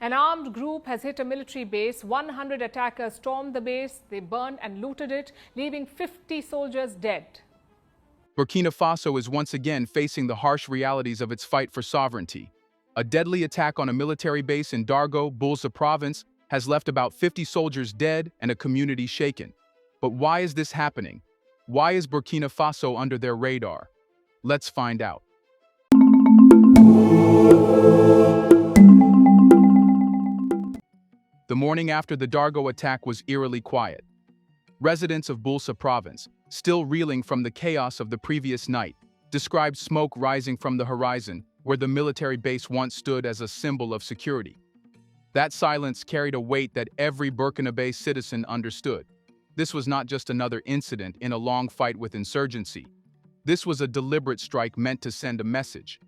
An armed group has hit a military base. 100 attackers stormed the base. They burned and looted it, leaving 50 soldiers dead. Burkina Faso is once again facing the harsh realities of its fight for sovereignty. A deadly attack on a military base in Dargo, Bulsa province, has left about 50 soldiers dead and a community shaken. But why is this happening? Why is Burkina Faso under their radar? Let's find out. The morning after the Dargo attack was eerily quiet. Residents of Bulsa province, still reeling from the chaos of the previous night, described smoke rising from the horizon where the military base once stood as a symbol of security. That silence carried a weight that every Burkina citizen understood. This was not just another incident in a long fight with insurgency. This was a deliberate strike meant to send a message.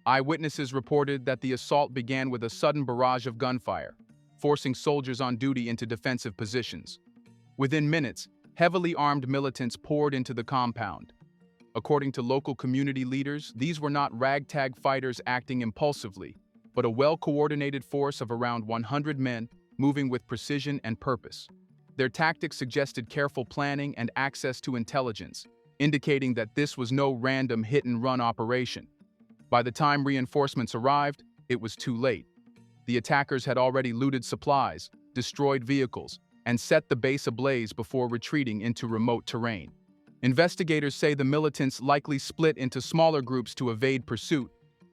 Eyewitnesses reported that the assault began with a sudden barrage of gunfire, forcing soldiers on duty into defensive positions. Within minutes, heavily armed militants poured into the compound. According to local community leaders, these were not ragtag fighters acting impulsively, but a well-coordinated force of around 100 men moving with precision and purpose. Their tactics suggested careful planning and access to intelligence, indicating that this was no random hit-and-run operation. By the time reinforcements arrived, it was too late. The attackers had already looted supplies, destroyed vehicles, and set the base ablaze before retreating into remote terrain. Investigators say the militants likely split into smaller groups to evade pursuit,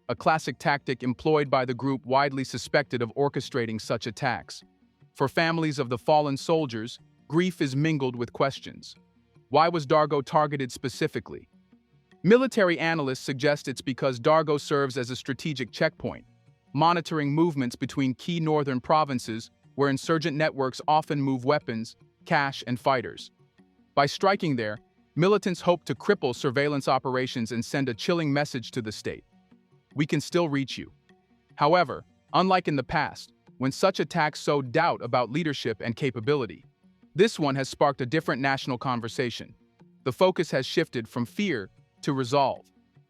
a classic tactic employed by the group widely suspected of orchestrating such attacks. For families of the fallen soldiers, grief is mingled with questions. Why was Dargo targeted specifically? Military analysts suggest it's because Dargo serves as a strategic checkpoint, monitoring movements between key northern provinces where insurgent networks often move weapons, cash, and fighters. By striking there, militants hope to cripple surveillance operations and send a chilling message to the state. We can still reach you. However, unlike in the past, when such attacks sowed doubt about leadership and capability, this one has sparked a different national conversation. The focus has shifted from fear to resolve.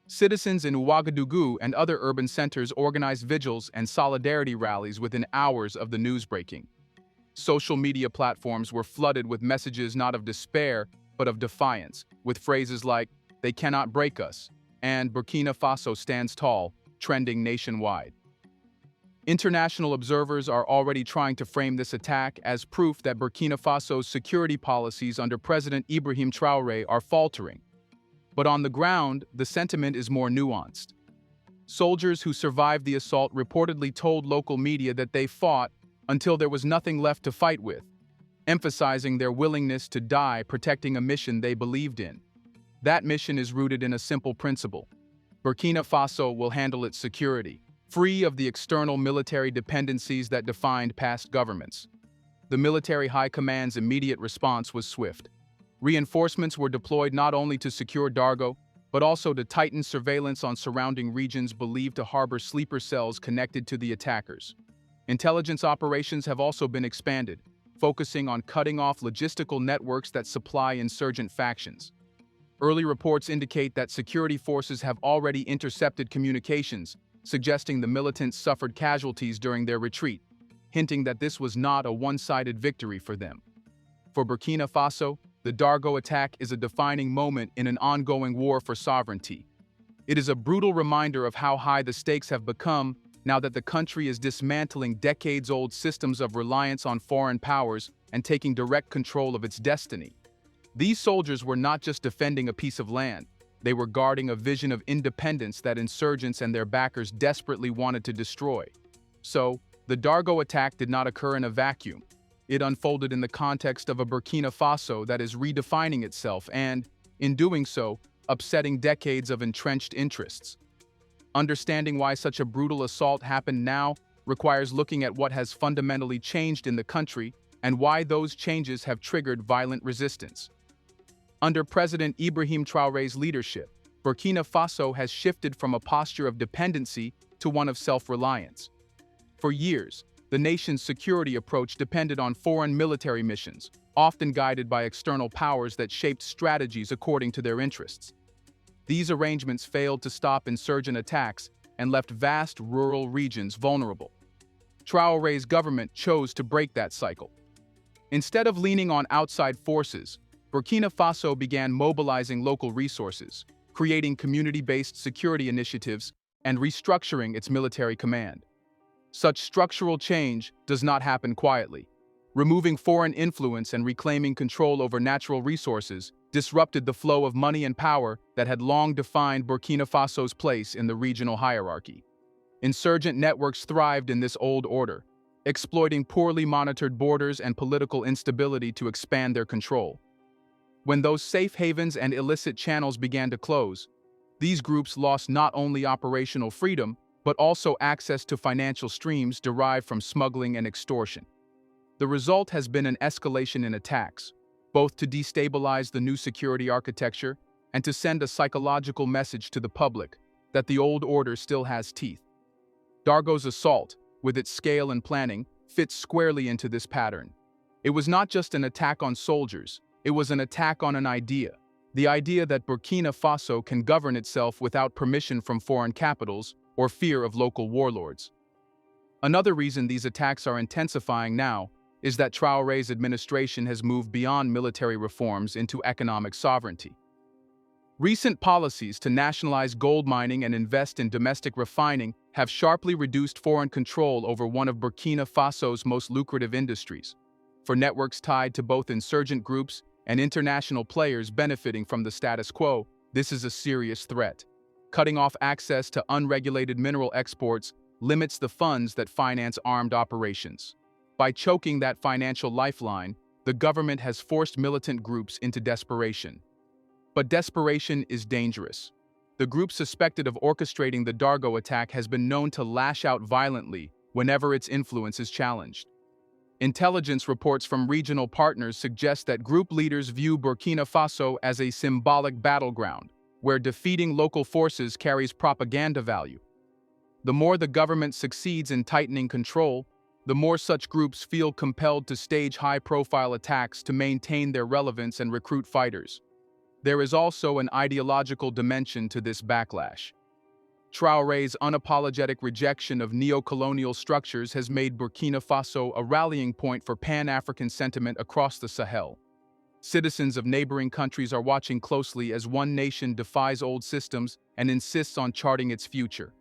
Citizens in Ouagadougou and other urban centers organized vigils and solidarity rallies within hours of the news breaking. Social media platforms were flooded with messages not of despair, but of defiance, with phrases like, "They cannot break us," and "Burkina Faso stands tall," trending nationwide. International observers are already trying to frame this attack as proof that Burkina Faso's security policies under President Ibrahim Traoré are faltering. But on the ground, the sentiment is more nuanced. Soldiers who survived the assault reportedly told local media that they fought until there was nothing left to fight with, emphasizing their willingness to die protecting a mission they believed in. That mission is rooted in a simple principle: Burkina Faso will handle its security, free of the external military dependencies that defined past governments. The military high command's immediate response was swift. Reinforcements were deployed not only to secure Dargo, but also to tighten surveillance on surrounding regions believed to harbor sleeper cells connected to the attackers. Intelligence operations have also been expanded, focusing on cutting off logistical networks that supply insurgent factions. Early reports indicate that security forces have already intercepted communications, suggesting the militants suffered casualties during their retreat, hinting that this was not a one-sided victory for them. For Burkina Faso, the Dargo attack is a defining moment in an ongoing war for sovereignty. It is a brutal reminder of how high the stakes have become now that the country is dismantling decades-old systems of reliance on foreign powers and taking direct control of its destiny. These soldiers were not just defending a piece of land, they were guarding a vision of independence that insurgents and their backers desperately wanted to destroy. So, the Dargo attack did not occur in a vacuum. It unfolded in the context of a Burkina Faso that is redefining itself and, in doing so, upsetting decades of entrenched interests. Understanding why such a brutal assault happened now requires looking at what has fundamentally changed in the country and why those changes have triggered violent resistance. Under President Ibrahim Traoré's leadership, Burkina Faso has shifted from a posture of dependency to one of self-reliance. For years, the nation's security approach depended on foreign military missions, often guided by external powers that shaped strategies according to their interests. These arrangements failed to stop insurgent attacks and left vast rural regions vulnerable. Traoré's government chose to break that cycle. Instead of leaning on outside forces, Burkina Faso began mobilizing local resources, creating community-based security initiatives, and restructuring its military command. Such structural change does not happen quietly. Removing foreign influence and reclaiming control over natural resources disrupted the flow of money and power that had long defined Burkina Faso's place in the regional hierarchy. Insurgent networks thrived in this old order, exploiting poorly monitored borders and political instability to expand their control. When those safe havens and illicit channels began to close, these groups lost not only operational freedom, but also access to financial streams derived from smuggling and extortion. The result has been an escalation in attacks, both to destabilize the new security architecture and to send a psychological message to the public that the old order still has teeth. Dargo's assault, with its scale and planning, fits squarely into this pattern. It was not just an attack on soldiers, it was an attack on an idea. The idea that Burkina Faso can govern itself without permission from foreign capitals or fear of local warlords. Another reason these attacks are intensifying now is that Traoré's administration has moved beyond military reforms into economic sovereignty. Recent policies to nationalize gold mining and invest in domestic refining have sharply reduced foreign control over one of Burkina Faso's most lucrative industries. For networks tied to both insurgent groups and international players benefiting from the status quo, this is a serious threat. Cutting off access to unregulated mineral exports limits the funds that finance armed operations. By choking that financial lifeline, the government has forced militant groups into desperation. But desperation is dangerous. The group suspected of orchestrating the Dargo attack has been known to lash out violently whenever its influence is challenged. Intelligence reports from regional partners suggest that group leaders view Burkina Faso as a symbolic battleground, where defeating local forces carries propaganda value. The more the government succeeds in tightening control, the more such groups feel compelled to stage high-profile attacks to maintain their relevance and recruit fighters. There is also an ideological dimension to this backlash. Traoré's unapologetic rejection of neo-colonial structures has made Burkina Faso a rallying point for Pan-African sentiment across the Sahel. Citizens of neighboring countries are watching closely as one nation defies old systems and insists on charting its future.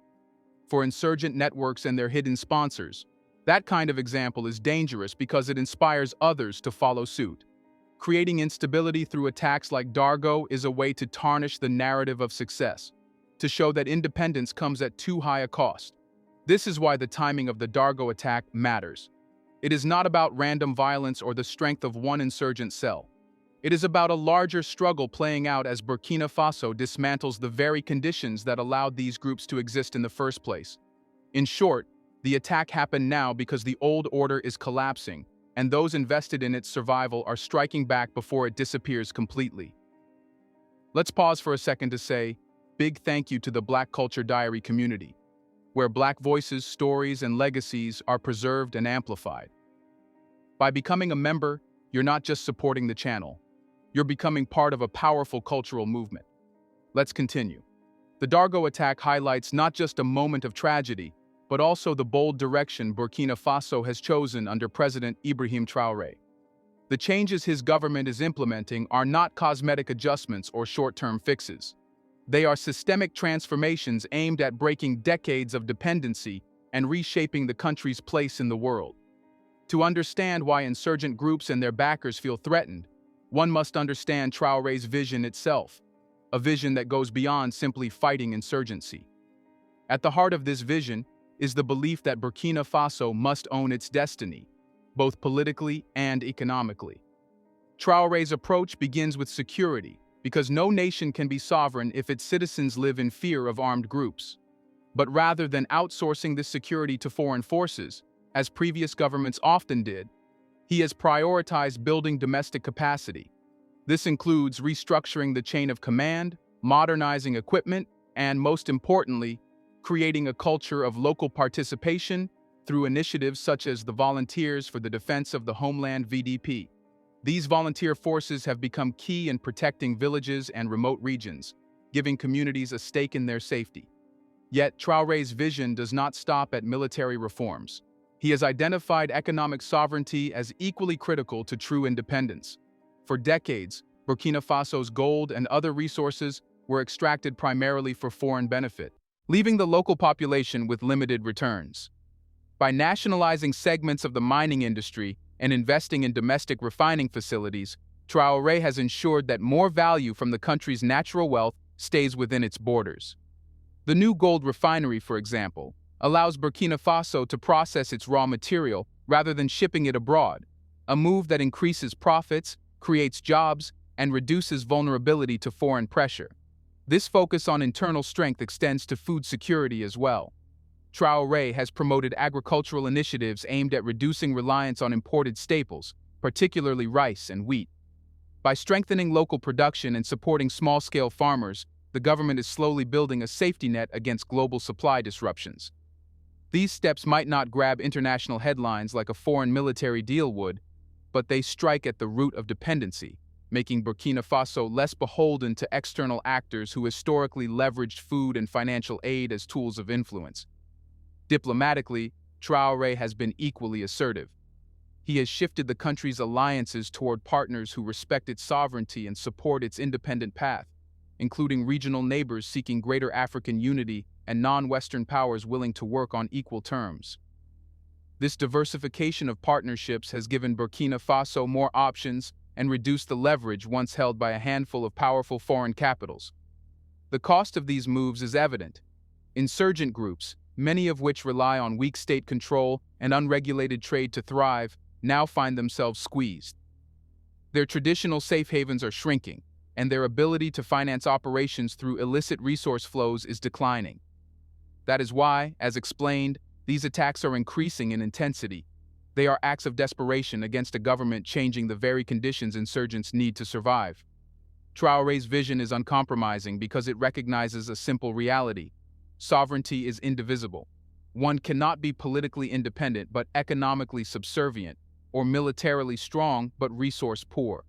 For insurgent networks and their hidden sponsors, that kind of example is dangerous because it inspires others to follow suit. Creating instability through attacks like Dargo is a way to tarnish the narrative of success, to show that independence comes at too high a cost. This is why the timing of the Dargo attack matters. It is not about random violence or the strength of one insurgent cell. It is about a larger struggle playing out as Burkina Faso dismantles the very conditions that allowed these groups to exist in the first place. In short, the attack happened now because the old order is collapsing, and those invested in its survival are striking back before it disappears completely. Let's pause for a second to say, big thank you to the Black Culture Diary community, where Black voices, stories, and legacies are preserved and amplified. By becoming a member, you're not just supporting the channel, you're becoming part of a powerful cultural movement. Let's continue. The Dargo attack highlights not just a moment of tragedy, but also the bold direction Burkina Faso has chosen under President Ibrahim Traoré. The changes his government is implementing are not cosmetic adjustments or short-term fixes. They are systemic transformations aimed at breaking decades of dependency and reshaping the country's place in the world. To understand why insurgent groups and their backers feel threatened, one must understand Traoré's vision itself, a vision that goes beyond simply fighting insurgency. At the heart of this vision is the belief that Burkina Faso must own its destiny, both politically and economically. Traoré's approach begins with security, because no nation can be sovereign if its citizens live in fear of armed groups. But rather than outsourcing this security to foreign forces, as previous governments often did, he has prioritized building domestic capacity. This includes restructuring the chain of command, modernizing equipment, and most importantly, creating a culture of local participation through initiatives such as the Volunteers for the Defense of the Homeland (VDP). These volunteer forces have become key in protecting villages and remote regions, giving communities a stake in their safety. Yet Traoré's vision does not stop at military reforms. He has identified economic sovereignty as equally critical to true independence. For decades, Burkina Faso's gold and other resources were extracted primarily for foreign benefit, leaving the local population with limited returns. By nationalizing segments of the mining industry and investing in domestic refining facilities, Traoré has ensured that more value from the country's natural wealth stays within its borders. The new gold refinery, for example, allows Burkina Faso to process its raw material rather than shipping it abroad, a move that increases profits, creates jobs, and reduces vulnerability to foreign pressure. This focus on internal strength extends to food security as well. Traoré has promoted agricultural initiatives aimed at reducing reliance on imported staples, particularly rice and wheat. By strengthening local production and supporting small-scale farmers, the government is slowly building a safety net against global supply disruptions. These steps might not grab international headlines like a foreign military deal would, but they strike at the root of dependency, making Burkina Faso less beholden to external actors who historically leveraged food and financial aid as tools of influence. Diplomatically, Traoré has been equally assertive. He has shifted the country's alliances toward partners who respect its sovereignty and support its independent path, including regional neighbors seeking greater African unity and non-Western powers willing to work on equal terms. This diversification of partnerships has given Burkina Faso more options and reduced the leverage once held by a handful of powerful foreign capitals. The cost of these moves is evident. Insurgent groups, many of which rely on weak state control and unregulated trade to thrive, now find themselves squeezed. Their traditional safe havens are shrinking, and their ability to finance operations through illicit resource flows is declining. That is why, as explained, these attacks are increasing in intensity. They are acts of desperation against a government changing the very conditions insurgents need to survive. Traoré's vision is uncompromising because it recognizes a simple reality. Sovereignty is indivisible. One cannot be politically independent but economically subservient, or militarily strong but resource poor.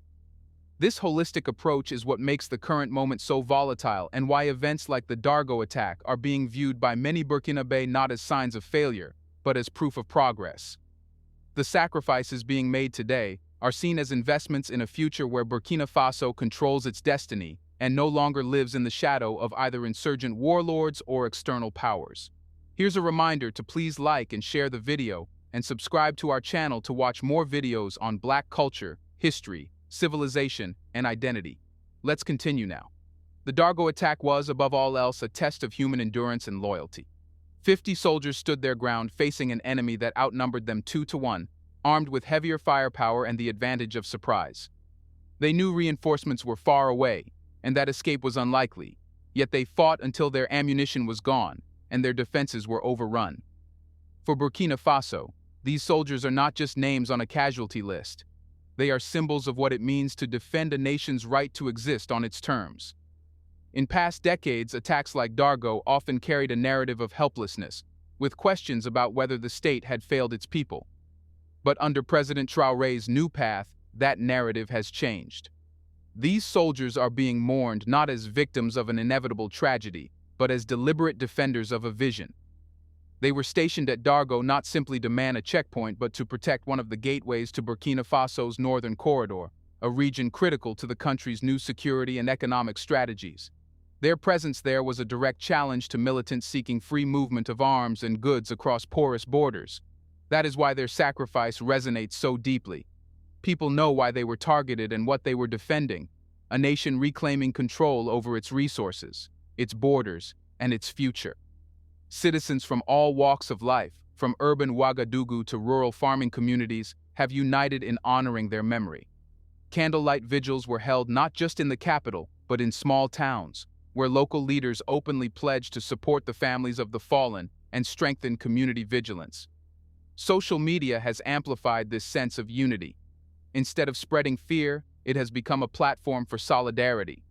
This holistic approach is what makes the current moment so volatile and why events like the Dargo attack are being viewed by many Burkinabés not as signs of failure, but as proof of progress. The sacrifices being made today are seen as investments in a future where Burkina Faso controls its destiny and no longer lives in the shadow of either insurgent warlords or external powers. Here's a reminder to please like and share the video and subscribe to our channel to watch more videos on Black culture, history, civilization, and identity. Let's continue now. The Dargo attack was, above all else, a test of human endurance and loyalty. 50 soldiers stood their ground facing an enemy that outnumbered them 2-1, armed with heavier firepower and the advantage of surprise. They knew reinforcements were far away, and that escape was unlikely, yet they fought until their ammunition was gone and their defenses were overrun. For Burkina Faso, these soldiers are not just names on a casualty list. They are symbols of what it means to defend a nation's right to exist on its terms. In past decades, attacks like Dargo often carried a narrative of helplessness, with questions about whether the state had failed its people. But under President Traoré's new path, that narrative has changed. These soldiers are being mourned not as victims of an inevitable tragedy, but as deliberate defenders of a vision. They were stationed at Dargo not simply to man a checkpoint, but to protect one of the gateways to Burkina Faso's northern corridor, a region critical to the country's new security and economic strategies. Their presence there was a direct challenge to militants seeking free movement of arms and goods across porous borders. That is why their sacrifice resonates so deeply. People know why they were targeted and what they were defending, a nation reclaiming control over its resources, its borders, and its future. Citizens from all walks of life, from urban Ouagadougou to rural farming communities, have united in honoring their memory. Candlelight vigils were held not just in the capital, but in small towns, where local leaders openly pledged to support the families of the fallen and strengthen community vigilance. Social media has amplified this sense of unity. Instead of spreading fear, it has become a platform for solidarity.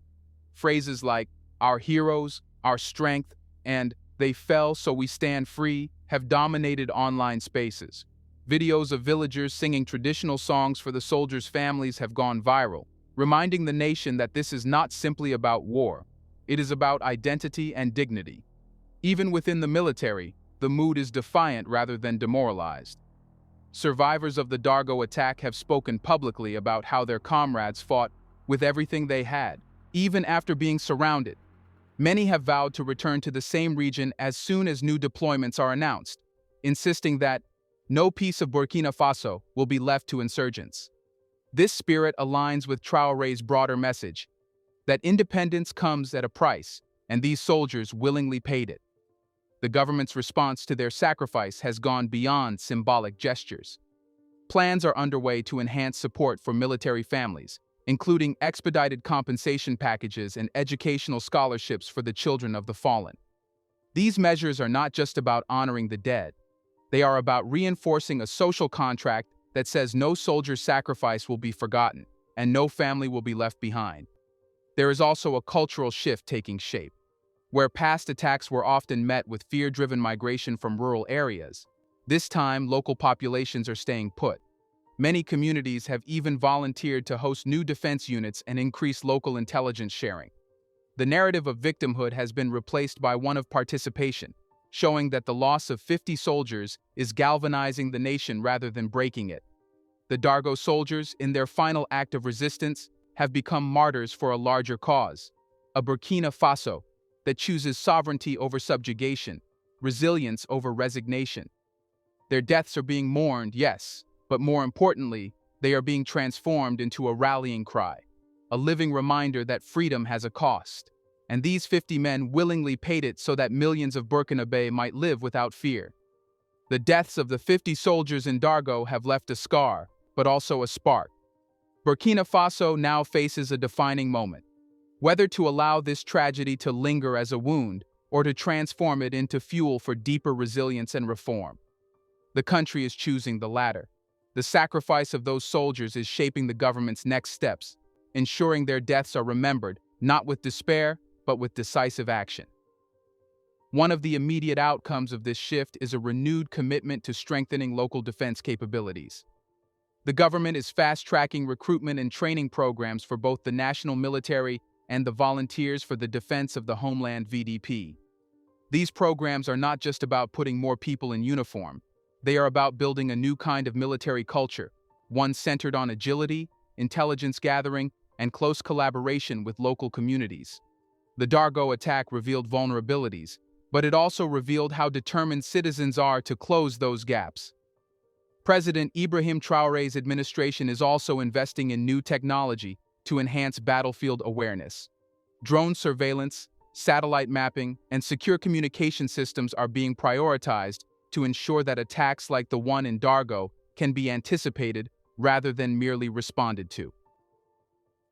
Phrases like, "our heroes," "our strength," and "they fell so we stand free" have dominated online spaces. Videos of villagers singing traditional songs for the soldiers' families have gone viral, reminding the nation that this is not simply about war. It is about identity and dignity. Even within the military, the mood is defiant rather than demoralized. Survivors of the Dargo attack have spoken publicly about how their comrades fought with everything they had, even after being surrounded. Many have vowed to return to the same region as soon as new deployments are announced, insisting that no piece of Burkina Faso will be left to insurgents. This spirit aligns with Traoré's broader message that independence comes at a price, and these soldiers willingly paid it. The government's response to their sacrifice has gone beyond symbolic gestures. Plans are underway to enhance support for military families, including expedited compensation packages and educational scholarships for the children of the fallen. These measures are not just about honoring the dead. They are about reinforcing a social contract that says no soldier's sacrifice will be forgotten and no family will be left behind. There is also a cultural shift taking shape. Where past attacks were often met with fear-driven migration from rural areas, this time local populations are staying put. Many communities have even volunteered to host new defense units and increase local intelligence sharing. The narrative of victimhood has been replaced by one of participation, showing that the loss of 50 soldiers is galvanizing the nation rather than breaking it. The Dargo soldiers, in their final act of resistance, have become martyrs for a larger cause, a Burkina Faso that chooses sovereignty over subjugation, resilience over resignation. Their deaths are being mourned, yes, but more importantly, they are being transformed into a rallying cry, a living reminder that freedom has a cost. And these 50 men willingly paid it so that millions of Burkinabe might live without fear. The deaths of the 50 soldiers in Dargo have left a scar, but also a spark. Burkina Faso now faces a defining moment. Whether to allow this tragedy to linger as a wound or to transform it into fuel for deeper resilience and reform. The country is choosing the latter. The sacrifice of those soldiers is shaping the government's next steps, ensuring their deaths are remembered, not with despair, but with decisive action. One of the immediate outcomes of this shift is a renewed commitment to strengthening local defense capabilities. The government is fast-tracking recruitment and training programs for both the national military and the volunteers for the defense of the homeland VDP. These programs are not just about putting more people in uniform. They are about building a new kind of military culture, one centered on agility, intelligence gathering, and close collaboration with local communities. The Dargo attack revealed vulnerabilities, but it also revealed how determined citizens are to close those gaps. President Ibrahim Traoré's administration is also investing in new technology to enhance battlefield awareness. Drone surveillance, satellite mapping, and secure communication systems are being prioritized to ensure that attacks like the one in Dargo can be anticipated rather than merely responded to.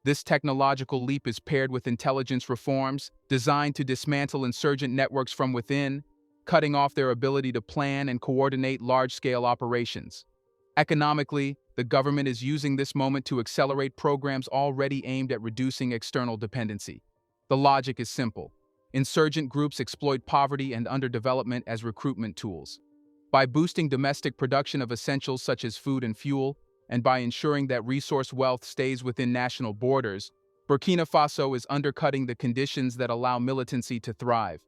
This technological leap is paired with intelligence reforms designed to dismantle insurgent networks from within, cutting off their ability to plan and coordinate large-scale operations. Economically, the government is using this moment to accelerate programs already aimed at reducing external dependency. The logic is simple. Insurgent groups exploit poverty and underdevelopment as recruitment tools. By boosting domestic production of essentials such as food and fuel, and by ensuring that resource wealth stays within national borders, Burkina Faso is undercutting the conditions that allow militancy to thrive.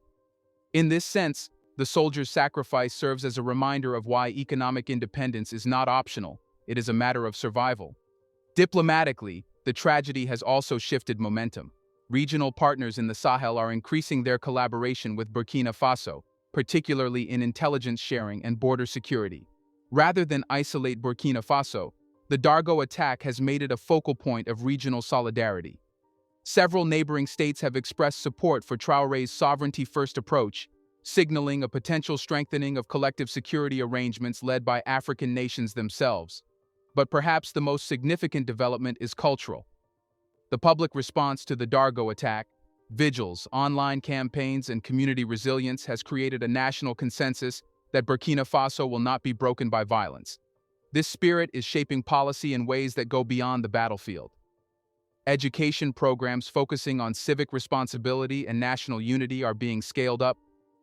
In this sense, the soldiers' sacrifice serves as a reminder of why economic independence is not optional, it is a matter of survival. Diplomatically, the tragedy has also shifted momentum. Regional partners in the Sahel are increasing their collaboration with Burkina Faso, particularly in intelligence sharing and border security. Rather than isolate Burkina Faso, the Dargo attack has made it a focal point of regional solidarity. Several neighboring states have expressed support for Traoré's sovereignty-first approach, signaling a potential strengthening of collective security arrangements led by African nations themselves. But perhaps the most significant development is cultural. The public response to the Dargo attack, vigils, online campaigns, and community resilience has created a national consensus that Burkina Faso will not be broken by violence. This spirit is shaping policy in ways that go beyond the battlefield. Education programs focusing on civic responsibility and national unity are being scaled up,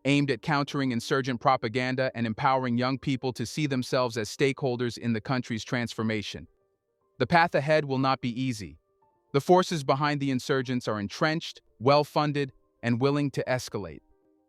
aimed at countering insurgent propaganda and empowering young people to see themselves as stakeholders in the country's transformation. The path ahead will not be easy. The forces behind the insurgents are entrenched, well-funded, and willing to escalate.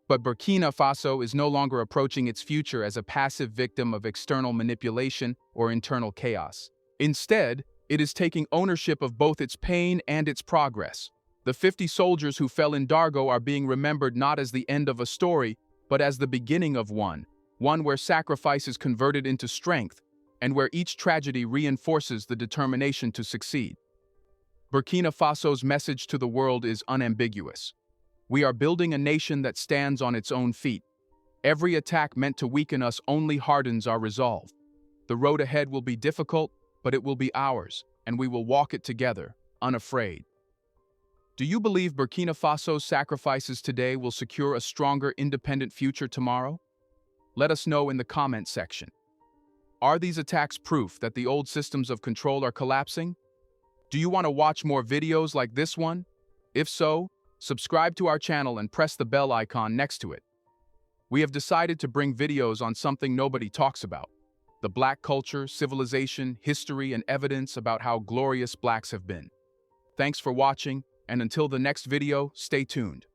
But Burkina Faso is no longer approaching its future as a passive victim of external manipulation or internal chaos. Instead, it is taking ownership of both its pain and its progress. The 50 soldiers who fell in Dargo are being remembered not as the end of a story, but as the beginning of one where sacrifice is converted into strength, and where each tragedy reinforces the determination to succeed. Burkina Faso's message to the world is unambiguous. We are building a nation that stands on its own feet. Every attack meant to weaken us only hardens our resolve. The road ahead will be difficult, but it will be ours, and we will walk it together, unafraid. Do you believe Burkina Faso's sacrifices today will secure a stronger, independent future tomorrow? Let us know in the comment section. Are these attacks proof that the old systems of control are collapsing? Do you want to watch more videos like this one? If so, subscribe to our channel and press the bell icon next to it. We have decided to bring videos on something nobody talks about: the Black culture, civilization, history, and evidence about how glorious Blacks have been. Thanks for watching, and until the next video, stay tuned.